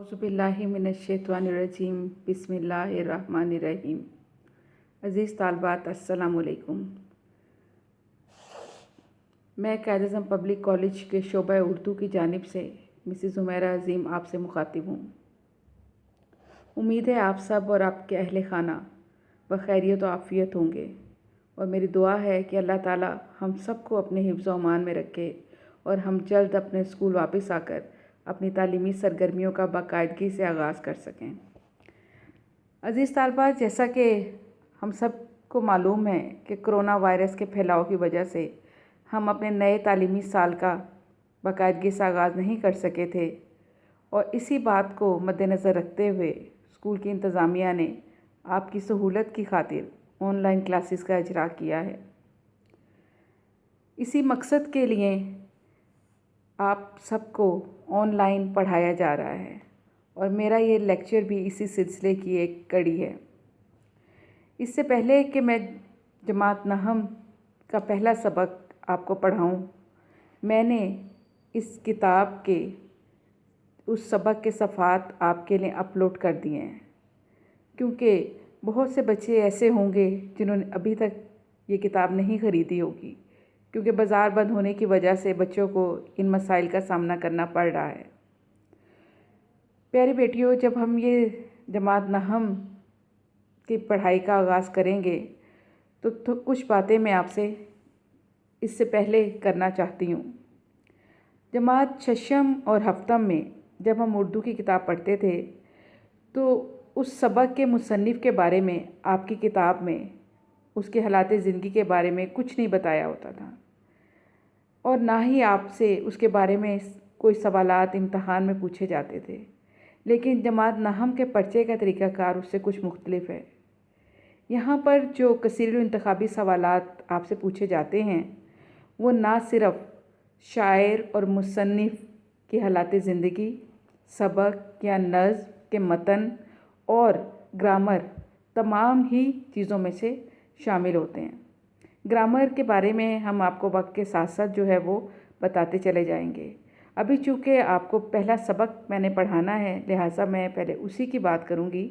औज़ुबिल्लाहिमिनश्शैतानिर्रजीम बिस्मिल्लाहिर्रहमानिर्रहीम। अज़ीज़ तालबात अस्सलाम वालेकुम। मैं कायद-ए-आज़म पब्लिक कॉलेज के शोबा उर्दू की जानिब से मिसेस ज़ुमैरा अज़ीम आपसे मुखातिब हूँ। उम्मीद है आप सब और आपके अहले खाना बखैरियत व आफ़ियत होंगे और मेरी दुआ है कि अल्लाह ताला हम सबको अपने हिफ्ज़ व अमान में रखे और हम जल्द अपने स्कूल वापस आकर अपनी तालीमी सरगर्मियों का बाकायदगी से आगाज़ कर सकें। अज़ीज़ तालबात, जैसा कि हम सब को मालूम है कि कोरोना वायरस के फैलाव की वजह से हम अपने नए तालीमी साल का बाकायदगी से आगाज़ नहीं कर सके थे और इसी बात को मद्देनज़र रखते हुए स्कूल की इंतज़ामिया ने आपकी सहूलत की खातिर ऑनलाइन क्लासेस का इजरा किया है। इसी मकसद के लिए आप सबको ऑनलाइन पढ़ाया जा रहा है और मेरा ये लेक्चर भी इसी सिलसिले की एक कड़ी है। इससे पहले कि मैं जमात नहम का पहला सबक आपको पढ़ाऊँ, मैंने इस किताब के उस सबक के सफ़ात आपके लिए अपलोड कर दिए हैं, क्योंकि बहुत से बच्चे ऐसे होंगे जिन्होंने अभी तक ये किताब नहीं ख़रीदी होगी, क्योंकि बाज़ार बंद होने की वजह से बच्चों को इन मसाइल का सामना करना पड़ रहा है। प्यारी बेटियों, जब हम ये जमात नहम की पढ़ाई का आगाज़ करेंगे तो कुछ बातें मैं आपसे इससे पहले करना चाहती हूँ। जमात छशम और हफ्तम में जब हम उर्दू की किताब पढ़ते थे तो उस सबक के मुसन्निफ़ के बारे में आपकी किताब में उसके हालात ज़िंदगी के बारे में कुछ नहीं बताया होता था और ना ही आपसे उसके बारे में कोई सवालात इम्तहान में पूछे जाते थे। लेकिन जमात नहम के पर्चे का तरीक़ाकार उससे कुछ मुख्तलिफ है। यहाँ पर जो कसीरुल इंतखाबी सवालात आपसे पूछे जाते हैं वो ना सिर्फ़ शायर और मुसन्निफ़ की हालात ज़िंदगी, सबक या नज़्म के मतन और ग्रामर तमाम ही चीज़ों में से शामिल होते हैं। ग्रामर के बारे में हम आपको वक्त के साथ साथ जो है वो बताते चले जाएंगे। अभी चूँकि आपको पहला सबक मैंने पढ़ाना है, लिहाजा मैं पहले उसी की बात करूँगी।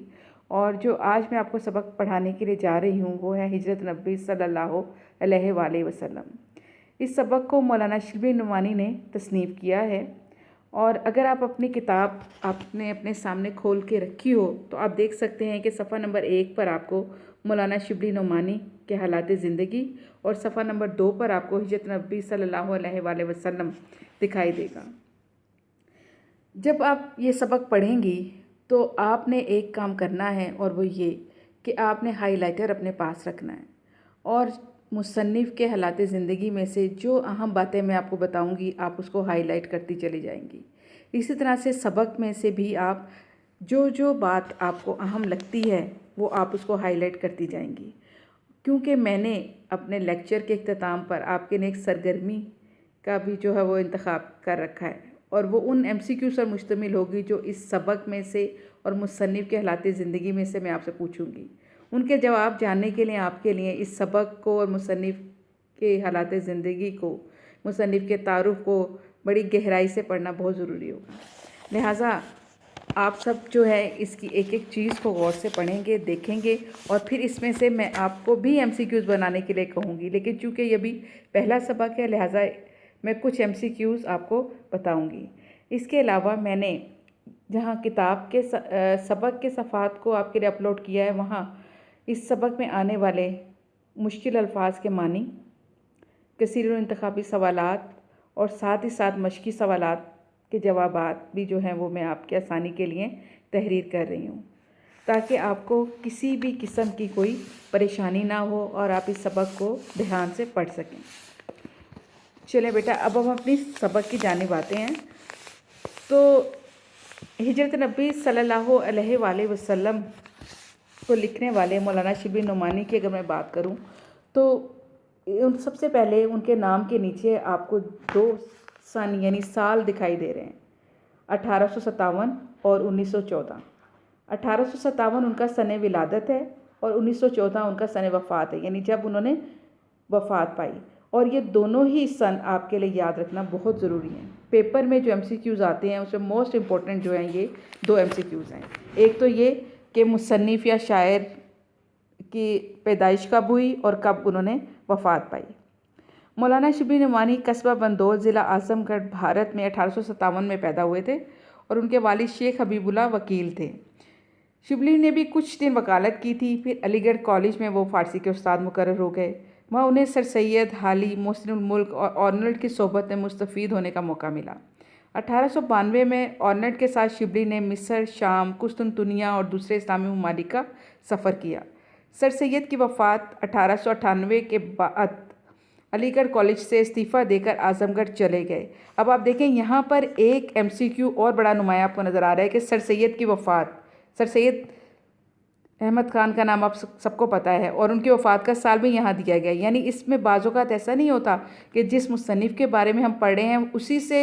और जो आज मैं आपको सबक पढ़ाने के लिए जा रही हूँ वो है हिजरत नबी सल्लल्लाहु अलैहि वसल्लम। इस सबक को मौलाना शिबली नुमानी ने तसनीफ़ किया है और अगर आप अपनी किताब आपने अपने सामने खोल के रखी हो तो आप देख सकते हैं कि सफ़ा नंबर 1 पर आपको मौलाना शिबली नुमानी के हालात ज़िंदगी और सफ़ा नंबर 2 पर आपको हिजरत नबी सल्लल्लाहु अलैहि वसल्लम दिखाई देगा। जब आप ये सबक पढ़ेंगी तो आपने एक काम करना है और वो ये कि आपने हाइलाइटर अपने पास रखना है और मुसन्निफ़ के हालात ज़िंदगी में से जो अहम बातें मैं आपको बताऊंगी आप उसको हाईलाइट करती चली जाएंगी। इसी तरह से सबक में से भी आप जो जो बात आपको अहम लगती है वो आप उसको हाईलाइट करती जाएंगी, क्योंकि मैंने अपने लेक्चर के इख्तिताम पर आपके लिए एक सरगर्मी का भी जो है वो इंतखाब कर रखा है और वो उन MCQ पर मुश्तमिल होगी जो इस सबक में से और मुसन्निफ़ के हालात ज़िंदगी में से मैं आपसे पूछूंगी। उनके जवाब जानने के लिए आपके लिए इस सबक को और मुसन्निफ़ के हालात ज़िंदगी को, मुसन्निफ़ के तारुफ़ को बड़ी गहराई से पढ़ना बहुत ज़रूरी होगा। लिहाजा आप सब जो है इसकी एक एक चीज़ को गौर से पढ़ेंगे, देखेंगे और फिर इसमें से मैं आपको भी MCQs बनाने के लिए कहूँगी। लेकिन चूँकि ये भी पहला सबक है लिहाजा मैं कुछ MCQs आपको बताऊँगी। इसके अलावा मैंने जहाँ किताब के सबक के सफ़ात को आपके लिए अपलोड किया है वहाँ इस सबक में आने वाले मुश्किल अल्फाज के मानी, कसीरुल इंतखाबी सवालात और साथ ही साथ मशकी सवालात के जवाबात भी जो हैं वो मैं आपके आसानी के लिए तहरीर कर रही हूँ, ताकि आपको किसी भी किस्म की कोई परेशानी ना हो और आप इस सबक को ध्यान से पढ़ सकें। चलें बेटा, अब हम अपनी सबक की जानिब आते हैं। तो हिजरत नबी सल्लल्लाहु अलैहि वसल्लम को लिखने वाले मौलाना शिबली नुमानी की अगर मैं बात करूं तो उन सबसे पहले उनके नाम के नीचे आपको 2 सन यानी साल दिखाई दे रहे हैं, 1857 और 1914। 1857 उनका सन विलादत है और 1914 उनका सन वफ़ात है, यानी जब उन्होंने वफ़ात पाई। और ये दोनों ही सन आपके लिए याद रखना बहुत ज़रूरी है। पेपर में जो MCQs आते हैं उसमें मोस्ट इम्पॉर्टेंट जो हैं ये 2 MCQs हैं। एक तो ये कि मुसन्निफ़ या शायर की पैदाइश कब हुई और कब उन्होंने वफ़ात पाई। मौलाना शिबली नोमानी कस्बा बंदोल ज़िला आज़मगढ़ भारत में 1857 में पैदा हुए थे और उनके वालिद शेख हबीबुल्लाह वकील थे। शिबली ने भी कुछ दिन वकालत की थी, फिर अलीगढ़ कॉलेज में वो फ़ारसी के उस्ताद मुकर्रर हो गए। वहाँ उन्हें सर सैयद हाली मोहसिनुल मुल्क और ऑर्नल्ड की सोहबत में मुस्तफ़ीद होने का मौका मिला। 1892 में ऑर्नल्ड के साथ शिबली ने मिस्र, शाम, कुस्तुनतुनिया और दूसरे इस्लामी ममालिक का सफ़र किया। सर सैयद की वफ़ात 1898 के बाद अलीगढ़ कॉलेज से इस्तीफ़ा देकर आज़मगढ़ चले गए। अब आप देखें यहाँ पर एक MCQ और बड़ा नुमाया आपको नज़र आ रहा है कि सर सैयद की वफ़ात, सर सैयद अहमद ख़ान का नाम आप सबको पता है और उनकी वफ़ात का साल भी यहाँ दिया गया। यानी इसमें बाज़-औक़ात ऐसा नहीं होता कि जिस मुसन्निफ़ के बारे में हम पढ़ रहे हैं उसी से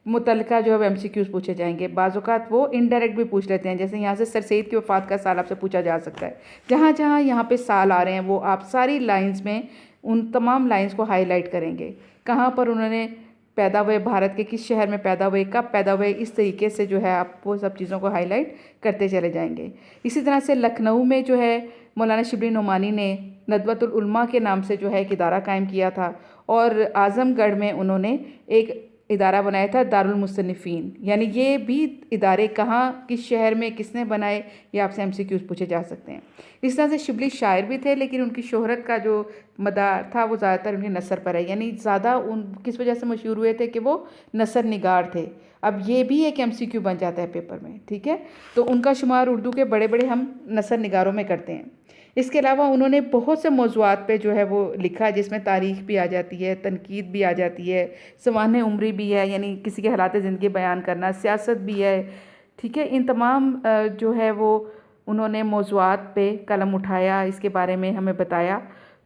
मुतल्लिका जो है MCQs पूछे जाएंगे। बाज़-औक़ात वो इनडायरेक्ट भी पूछ लेते हैं, जैसे यहाँ से सर सैयद की वफ़ात का साल आपसे पूछा जा सकता है। जहाँ जहाँ यहाँ पे साल आ रहे हैं वो आप सारी लाइन्स में उन तमाम लाइन्स को हाईलाइट करेंगे। कहाँ पर उन्होंने पैदा हुए, भारत के किस शहर में पैदा हुए, कब पैदा हुए, इस तरीके से जो है आप वो सब चीज़ों को हाईलाइट करते चले जाएंगे। इसी तरह से लखनऊ में जो है मौलाना शिबली नोमानी ने नदवतुल उलमा के नाम से जो है एक इदारा कायम किया था और आज़मगढ़ में उन्होंने एक इदारा बनाया था दारुल मुसन्निफ़ीन। यानी ये भी इदारे कहाँ, किस शहर में किसने बनाए, ये आपसे MCQs पूछे जा सकते हैं। इस तरह से शिबली शायर भी थे, लेकिन उनकी शोहरत का जो मदार था वो ज़्यादातर उनकी नसर पर है। यानी ज़्यादा उन किस वजह से मशहूर हुए थे कि वो नसर निगार थे। अब ये भी एक MCQ बन जाता है पेपर में, ठीक है। तो उनका शुमार उर्दू के बड़े बड़े हम नसर निगारों में करते हैं। इसके अलावा उन्होंने बहुत से मौज़ूआत पे जो है वो लिखा, जिसमें तारीख़ भी आ जाती है, तनकीद भी आ जाती है, सवाने उम्री भी है, यानी किसी के हालात ज़िंदगी बयान करना, सियासत भी है, ठीक है। इन तमाम जो है वो उन्होंने मौज़ूआत पे कलम उठाया, इसके बारे में हमें बताया।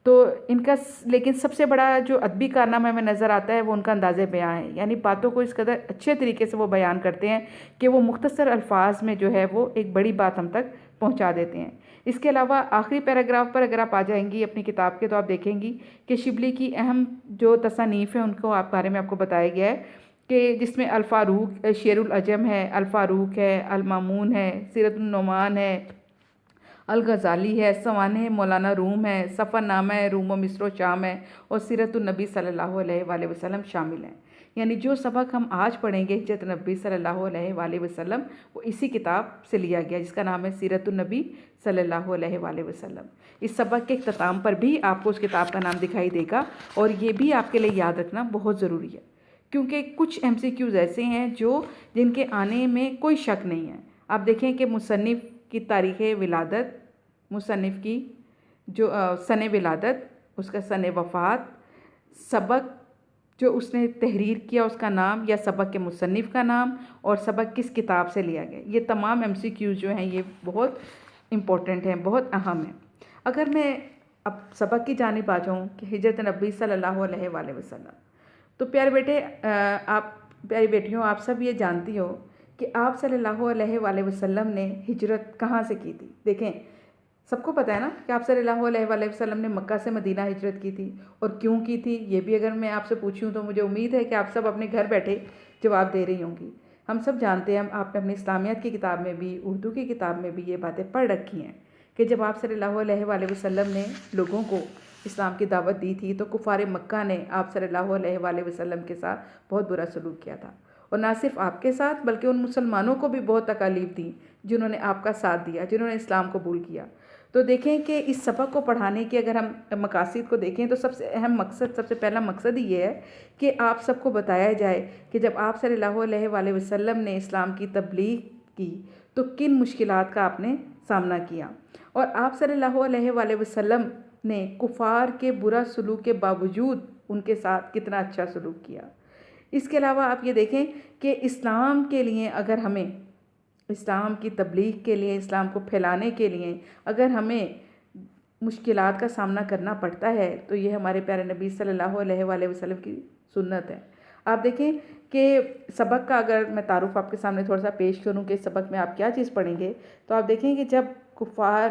तो इनका लेकिन सबसे बड़ा जो अदबी कारनामा हमें नज़र आता है वो उनका अंदाज़े बयां है। यानी बातों को इस कदर अच्छे तरीके से वो बयान करते हैं कि वो मुख्तसर अल्फाज में जो है वो एक बड़ी बात हम तक पहुंचा देते हैं। इसके अलावा आखिरी पैराग्राफ पर अगर आप आ जाएंगी अपनी किताब के, तो आप देखेंगी कि शिबली की अहम जो तसानीफ़ है उनको आप बारे में आपको बताया गया है कि जिसमें अल-फ़ारूक, शेरुल अजम है, अल-फ़ारूक है, अल-मामून है, सीरतुन नोमान है, अल-गज़ाली है, सवाने मौलाना रूम है, सफ़रनामा है, रूम व मिस्र व शाम है और सीरतुन नबी सल्लल्लाहु अलैहि वसल्लम शामिल हैं। यानी जो सबक हम आज पढ़ेंगे हिजरत नबी सल्लल्लाहु अलैहि वसल्लम, वो इसी किताब से लिया गया जिसका नाम है सीरतुन नबी सल्लल्लाहु अलैहि वसल्लम। इस सबक के इख्तिताम पर भी आपको उस किताब का नाम दिखाई देगा और ये भी आपके लिए याद रखना बहुत ज़रूरी है, क्योंकि कुछ MCQs ऐसे हैं जो जिनके आने में कोई शक नहीं है। आप देखें कि मुसन्निफ़ की तारीख़ विलादत, मुसन्निफ़ की जो सन विलादत, उसका सन वफ़ात, सबक जो उसने तहरीर किया उसका नाम या सबक के मुसन्निफ़ का नाम और सबक किस किताब से लिया गया, ये तमाम MCQs जो हैं ये बहुत इम्पोर्टेंट हैं, बहुत अहम हैं। अगर मैं अब सबक की जानिब आ जाऊँ कि हिजरत नबी सल्लल्लाहु अलैहि वसल्लम, तो प्यारे बेटे आप प्यारी बेटियों, आप सब ये जानती हो कि आप सल्लल्लाहु अलैहि वसल्लम ने हिजरत कहाँ से की थी। देखें, सबको पता है ना कि आप सल्लल्लाहु अलैहि वसल्लम ने मक्का से मदीना हिजरत की थी और क्यों की थी, ये भी अगर मैं आपसे पूछूं तो मुझे उम्मीद है कि आप सब अपने घर बैठे जवाब दे रही होंगी। हम सब जानते हैं, आपने अपनी इस्लामियत की किताब में भी, उर्दू की किताब में भी ये बातें पढ़ रखी हैं कि जब आप सल्लल्लाहु अलैहि वसल्लम ने लोगों को इस्लाम की दावत दी थी तो कुफ़ार मक्का ने आप सल्लल्लाहु अलैहि वसल्लम के साथ बहुत बुरा सलूक किया था और ना सिर्फ आपके साथ बल्कि उन मुसलमानों को भी बहुत तकालीफ दी जिन्होंने आपका साथ दिया, जिन्होंने इस्लाम कबूल किया। तो देखें कि इस सबक को पढ़ाने की अगर हम मकासद को देखें तो सबसे अहम मकसद, सबसे पहला मकसद ही ये है कि आप सबको बताया जाए कि जब आप सल्लल्लाहु अलैहि वसल्लम ने इस्लाम की तबलीग की तो किन मुश्किलात का आपने सामना किया और आप सल्लल्लाहु अलैहि वसल्लम ने कुफ़ार के बुरा सलूक के बावजूद उनके साथ कितना अच्छा सलूक किया। इसके अलावा आप ये देखें कि इस्लाम के लिए, अगर हमें इस्लाम की तबलीग के लिए, इस्लाम को फैलाने के लिए अगर हमें मुश्किलात का सामना करना पड़ता है तो ये हमारे प्यारे नबी सल्लल्लाहु अलैहि वसल्लम की सुन्नत है। आप देखें कि सबक का अगर मैं तारुफ आपके सामने थोड़ा सा पेश करूं कि सबक में आप क्या चीज़ पढ़ेंगे, तो आप देखें कि जब कुफ़ार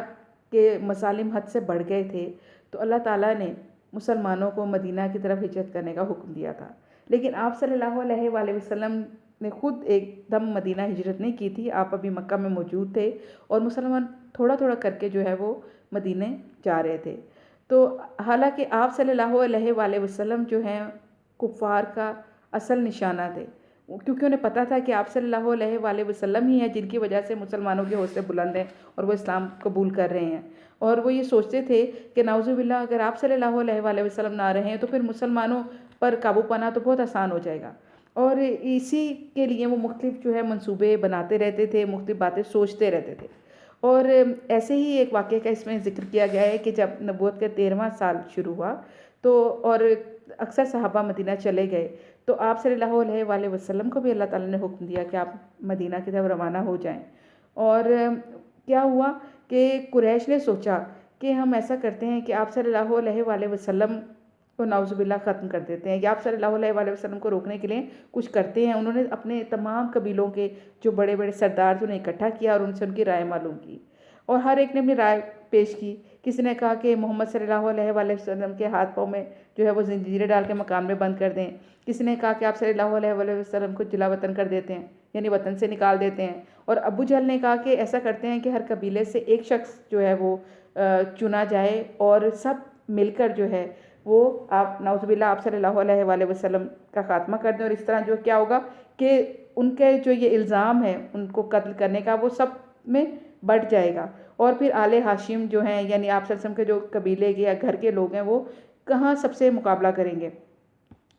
के मसालिम हद से बढ़ गए थे तो अल्लाह ताला ने मुसलमानों को मदीना की तरफ हिजरत करने का हुक्म दिया था। लेकिन आप सल्लल्लाहु अलैहि वसल्लम ने खुद एकदम मदीना हिजरत नहीं की थी। आप अभी मक्का में मौजूद थे और मुसलमान थोड़ा थोड़ा करके जो है वो मदीने जा रहे थे। तो हालांकि आप सल्लल्लाहु अलैहि वसल्लम जो हैं कुफ़ार का असल निशाना थे, क्योंकि उन्हें पता था कि आप सल्लल्लाहु अलैहि वसल्लम ही हैं जिनकी वजह से मुसलमानों के हौसले बुलंद हैं और वो इस्लाम कबूल कर रहे हैं। और वो ये सोचते थे कि नाउज़ुबिल्लाह अगर आप सल्लल्लाहु अलैहि वसल्लम ना रहे हैं तो फिर मुसलमानों पर काबू पाना तो बहुत आसान हो जाएगा। और इसी के लिए वो मुख्तलिफ जो है मंसूबे बनाते रहते थे, मुख्तलिफ बातें सोचते रहते थे। और ऐसे ही एक वाक़ये का इसमें ज़िक्र किया गया है कि जब नबूवत का 13वां साल शुरू हुआ तो और अक्सर सहाबा मदीना चले गए, तो आप सल्लल्लाहु अलैहि वसल्लम को भी अल्लाह ताला ने हुक्म दिया कि आप मदीना की तरफ रवाना हो जाएं। और क्या हुआ कि कुरैश ने सोचा कि हम ऐसा करते हैं कि आप सल्लल्लाहु अलैहि वसल्लम को नाउज़ुबिल्लाह ख़त्म कर देते हैं, या आप सल्लल्लाहु अलैहि वसल्लम को रोकने के लिए कुछ करते हैं। उन्होंने अपने तमाम कबीलों के जो बड़े बड़े सरदार थे उन्हें इकट्ठा किया और उनसे उनकी राय मालूम की, और हर एक ने अपनी राय पेश की। किसी ने कहा कि मोहम्मद सल्लल्लाहु अलैहि वसल्लम के हाथ पाँव में जो है वो ज़ंजीरें डाल के मकान में बंद कर दें। किसी ने कहा कि आप सल्लल्लाहु अलैहि वसल्लम को जिला वतन कर देते हैं, यानी वतन से निकाल देते हैं। और अबू जहल ने कहा कि ऐसा करते हैं कि हर कबीले से एक शख्स जो है वो चुना जाए और सब मिलकर जो है वो आप नाउज़ुबिल्लाह आप सल्लल्लाहु अलैहि वसल्लम का खात्मा कर दें। और इस तरह जो क्या होगा कि उनके जो ये इल्ज़ाम है उनको कत्ल करने का वो सब में बढ़ जाएगा, और फिर आले हाशिम जो हैं यानी आप सल्लल्लाहु अलैहि वसल्लम के जो कबीले के या घर के लोग हैं वो कहाँ सबसे मुकाबला करेंगे।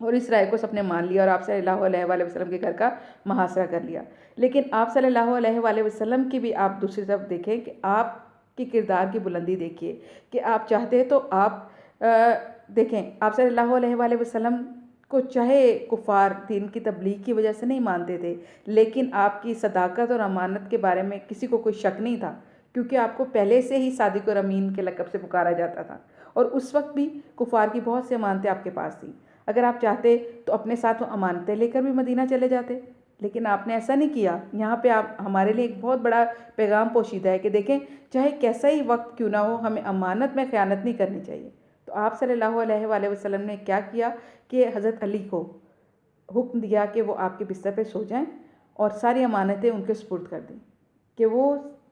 और इस राय को सबने मान लिया और आप सल्लल्लाहु अलैहि वसल्लम के घर का मुहासरा कर लिया। लेकिन आप सल्लल्लाहु अलैहि वसल्लम की भी आप दूसरी तरफ देखें कि आपके किरदार की बुलंदी देखिए कि आप चाहते तो आप देखें आप सल्लल्लाहु अलैहि वसल्लम को चाहे कुफ़ार दीन की तबलीग की वजह से नहीं मानते थे, लेकिन आपकी सदाकत और अमानत के बारे में किसी को कोई शक नहीं था, क्योंकि आपको पहले से ही सादिक और अमीन के लक़ब से पुकारा जाता था। और उस वक्त भी कुफ़ार की बहुत सी अमानतें आपके पास थी। अगर आप चाहते तो अपने साथ वो अमानतें लेकर भी मदीना चले जाते, लेकिन आपने ऐसा नहीं किया। यहाँ पे आप हमारे लिए एक बहुत बड़ा पैगाम पोशीदा है कि देखें चाहे कैसा ही वक्त क्यों ना हो, हमें अमानत में ख़यानत नहीं करनी चाहिए। तो आप सल्लल्लाहु अलैहि वसल्लम ने क्या किया कि हज़रत अली को हुक्म दिया कि वो आपके बिस्तर पे सो जाएं और सारी अमानतें उनके सुपुर्द कर दें, कि वो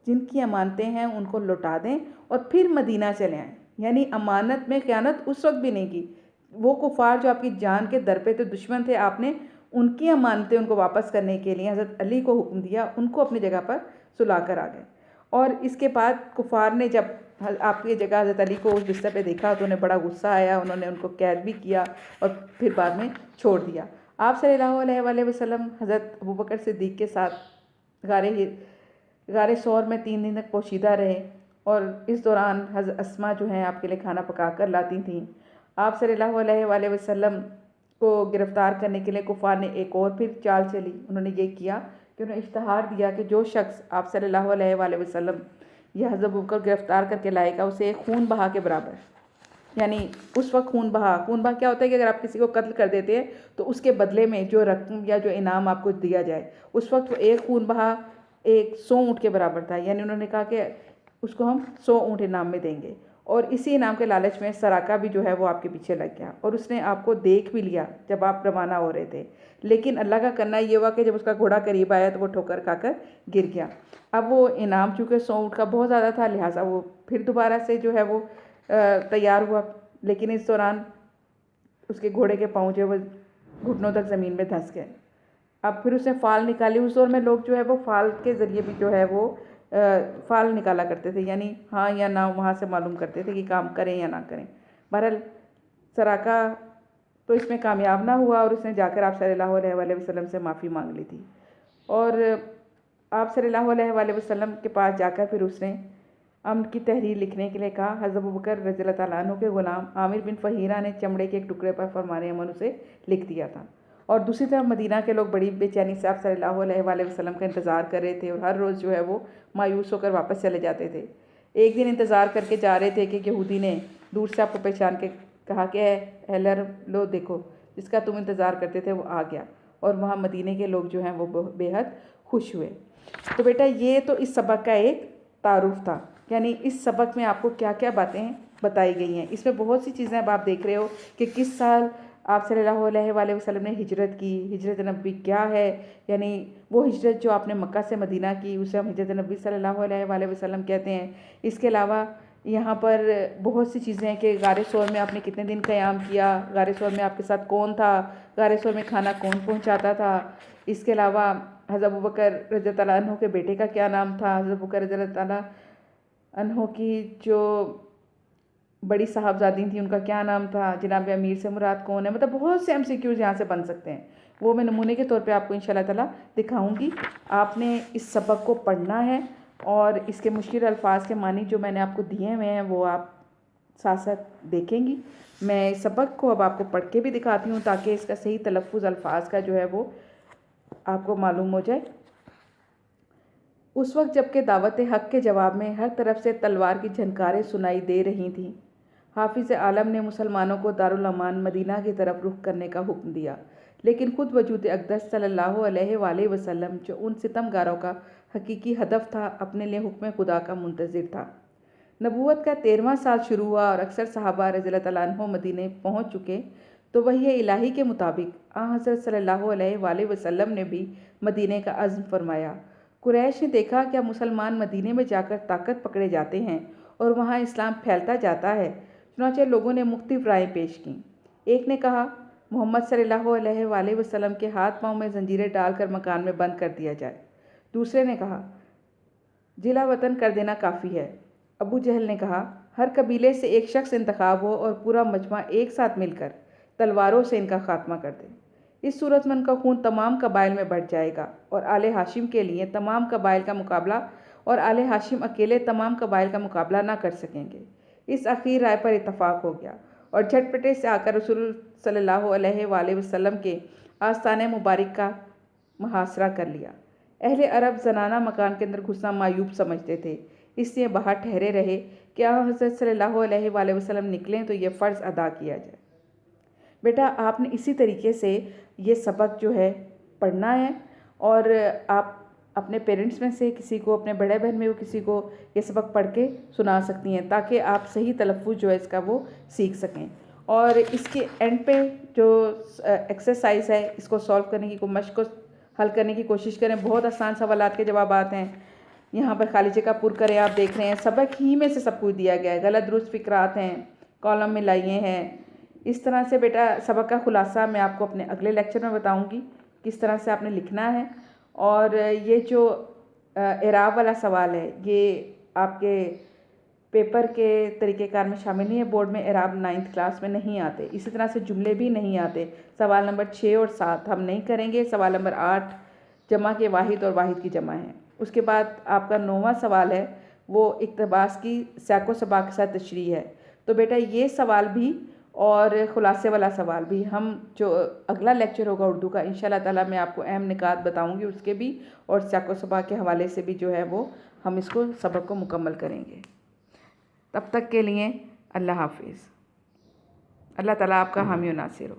जिनकी अमानतें हैं उनको लौटा दें और फिर मदीना चले आएँ। यानी अमानत में ख़यानत उस वक्त भी नहीं की। वो कुफ़ार जो आपकी जान के दर पे थे, दुश्मन थे, आपने उनकी अमानतें उनको वापस करने के लिए हज़रत अली को हुक्म दिया, उनको अपनी जगह पर सुला कर आ गए। और इसके बाद कुफ़ार ने जब आपकी जगह हज़रत अली को उस बिस्तर पे देखा तो उन्हें बड़ा गुस्सा आया, उन्होंने उनको कैद भी किया और फिर बाद में छोड़ दिया। आप सल्लल्लाहु अलैहि वसल्लम हज़रत अबू बकर सिद्दीक़ के साथ गारे सौर में 3 दिन तक पोशीदा रहे, और इस दौरान हज़रत अस्मा जो हैं आपके लिए खाना पका कर लाती थीं। आप सल्लल्लाहु अलैहि वसल्लम को गिरफ़्तार करने के लिए कुफ़ार ने एक और फिर चाल चली। उन्होंने ये किया कि उन्होंने इश्तहार दिया कि जो शख्स आप सल्लल्लाहु अलैहि वसल्लम या हज़रत अबू बकर गिरफ़्तार करके लाएगा उसे एक खून बहा के बराबर, यानी उस वक्त खून बहा क्या होता है कि अगर आप किसी को कत्ल कर देते हैं तो उसके बदले में जो रकम या जो इनाम आपको दिया जाए, उस वक्त वो एक खून बहा एक 100 ऊँट के बराबर था। यानी उन्होंने कहा कि उसको हम 100 ऊँट इनाम में देंगे। और इसी इनाम के लालच में सराका भी जो है वो आपके पीछे लग गया और उसने आपको देख भी लिया जब आप रवाना हो रहे थे। लेकिन अल्लाह का करना ये हुआ कि जब उसका घोड़ा करीब आया तो वो ठोकर खाकर गिर गया। अब वो इनाम चूँकि 100 ऊँट का बहुत ज़्यादा था, लिहाजा वो फिर दोबारा से जो है वो तैयार हुआ, लेकिन इस दौरान उसके घोड़े के पाँव जो है वो घुटनों तक ज़मीन में धंस गए। अब फिर उसने फ़ाल निकाली। उस दौर में लोग जो है वो फ़ाल के ज़रिए भी जो है वो फ़ाल निकाला करते थे, यानी हाँ या ना वहाँ से मालूम करते थे कि काम करें या ना करें। बहरहाल सराका तो इसमें कामयाब ना हुआ और उसने जाकर आप सल्लल्लाहु अलैहि वसल्लम से माफ़ी मांग ली थी। और आप सल्लल्लाहु अलैहि वसल्लम के पास जाकर फिर उसने अम्न की तहरीर लिखने के लिए कहा। हज़रत अबू बकर रज़ियल्लाहु तआला अन्हु के ग़ुलाम आमिर बिन फ़हीरा ने चमड़े के एक टुकड़े पर फरमाने अमन उसे लिख दिया था। और दूसरी तरफ मदीना के लोग बड़ी बेचैनी से आप सल्लल्लाहु अलैहि वसल्लम का इंतज़ार कर रहे थे और हर रोज़ जो है वो मायूस होकर वापस चले जाते थे। एक दिन इंतज़ार करके जा रहे थे कि यहूदी ने दूर से आपको पहचान के कहा कि हेलर लो देखो, जिसका तुम इंतज़ार करते थे वो आ गया। और वहाँ मदीने के लोग जो हैं वो बेहद खुश हुए। तो बेटा ये तो इस सबक का एक तारुफ था, यानी इस सबक में आपको क्या क्या बातें बताई गई हैं। इसमें बहुत सी चीज़ें अब आप देख रहे हो कि किस साल आप सल्लल्लाहु अलैहि वसल्लम ने हिजरत की। हिजरत नबी क्या है, यानी वो हिजरत जो आपने मक्का से मदीना की, उसे हम हिजरत नबी सल्लल्लाहु अलैहि वसल्लम कहते हैं। इसके अलावा यहाँ पर बहुत सी चीज़ें हैं कि गारे सौर में आपने कितने दिन क़याम किया, गारे सौर में आपके साथ कौन था, गारे सौर में खाना कौन पहुँचाता था। इसके अलावा हज़रत अबू बकर रज़ियल्लाहु तआला अन्हु के बेटे का क्या नाम था, हज़रत अबू बकर रज़ियल्लाहु तआला अन्हु की जो बड़ी साहबजादी थी उनका क्या नाम था, जनाब अमीर से मुराद कौन है। मतलब बहुत से MCQs यहाँ से बन सकते हैं, वो मैं नमूने के तौर पे आपको इंशाल्लाह ताला दिखाऊंगी। आपने इस सबक को पढ़ना है और इसके मुश्किल अल्फाज के मानी जो मैंने आपको दिए हुए हैं वो आप साथ साथ देखेंगी। मैं इस सबक को अब आपको पढ़ के भी दिखाती हूँ ताकि इसका सही तलफ़ुज़ अल्फाज का जो है वो आपको मालूम हो जाए। उस वक्त जबकि दावत हक़ के जवाब में हर तरफ से तलवार की झनकारें सुनाई दे रही थीं, हाफिज़ आलम ने मुसलमानों को दारुल अमान मदीना की तरफ रुख करने का हुक्म दिया, लेकिन खुद वजूद अक़दस सल्लल्लाहु अलैहि वसल्लम जो उन सितमगारों का हकीकी हदफ था, अपने लिए हुक्म खुदा का मुंतज़िर था। नबूवत का 13वां साल शुरू हुआ और अक्सर सहाबा रज़ियल्लाहु तआला अन्हुम मदीने पहुँच चुके, तो वही इलाही के मुताबिक हज़रत सल्लल्लाहु अलैहि वसल्लम ने भी मदीने का अज़्म फरमाया। कुरैश ने देखा क्या मुसलमान मदीने में जाकर ताकत पकड़े जाते हैं और वहाँ इस्लाम फैलता जाता है। चुनांचे लोगों ने मुख्तलिफ राय पेश की। एक ने कहा मोहम्मद सल्लल्लाहु अलैहि वसल्लम के हाथ पाँव में जंजीरें डालकर मकान में बंद कर दिया जाए। दूसरे ने कहा जिला वतन कर देना काफ़ी है। अबू जहल ने कहा हर कबीले से एक शख्स इंतखाब हो और पूरा मजमा एक साथ मिलकर तलवारों से इनका खात्मा कर दे। इस सूरत में उनका खून तमाम कबाइल में बढ़ जाएगा और आले हाशिम के लिए तमाम कबाइल का मुकाबला और आले हाशिम अकेले तमाम कबाइल का मुकाबला ना कर सकेंगे। इस आखिरी राय पर इत्तफाक हो गया और झटपटे से आकर रसूल सल्लल्लाहु अलैहि वसल्लम के आस्ताने मुबारक का मुहासरा कर लिया। अहले अरब जनाना मकान के अंदर घुसना मायूब समझते थे, इसलिए बाहर ठहरे रहे कि हज़रत सल्लल्लाहु अलैहि वसल्लम निकलें तो ये फ़र्ज़ अदा किया जाए। बेटा आपने इसी तरीके से ये सबक जो है पढ़ना है और आप अपने पेरेंट्स में से किसी को, अपने बड़े बहन में किसी को ये सबक पढ़ के सुना सकती हैं ताकि आप सही तलफ़ुज़ जो है इसका वो सीख सकें। और इसके एंड पे जो एक्सरसाइज है इसको सॉल्व करने की मश्क को हल करने की कोशिश करें। बहुत आसान सवालात के जवाब आते हैं, यहाँ पर खाली जगह पुर करें। आप देख रहे हैं सबक ही में से सब कुछ दिया गया है, गलत दुरुस्त फ़िक्रात हैं, कॉलम में लाइए हैं। इस तरह से बेटा सबक का खुलासा मैं आपको अपने अगले लेक्चर में बताऊंगी किस तरह से आपने लिखना है। और ये जो एराब वाला सवाल है ये आपके पेपर के तरीक़ेकार में शामिल नहीं है। बोर्ड में एराब 9th क्लास में नहीं आते, इसी तरह से जुमले भी नहीं आते। सवाल नंबर 6 और 7 हम नहीं करेंगे। सवाल नंबर 8 जमा के वाहिद और वाहिद की जमा है। उसके बाद आपका 9वां सवाल है वो इक़्तिबास की साको सबा के साथ तशरीह है। तो बेटा ये सवाल भी और ख़ुलासे वाला सवाल भी हम जो अगला लेक्चर होगा उर्दू का इंशाल्लाह ताला मैं आपको अहम निकात बताऊंगी उसके भी, और साको सबा के हवाले से भी जो है वो हम इसको सबक को मुकम्मल करेंगे। तब तक के लिए अल्लाह हाफिज़। अल्लाह ताला आपका हामी और नासिर हो।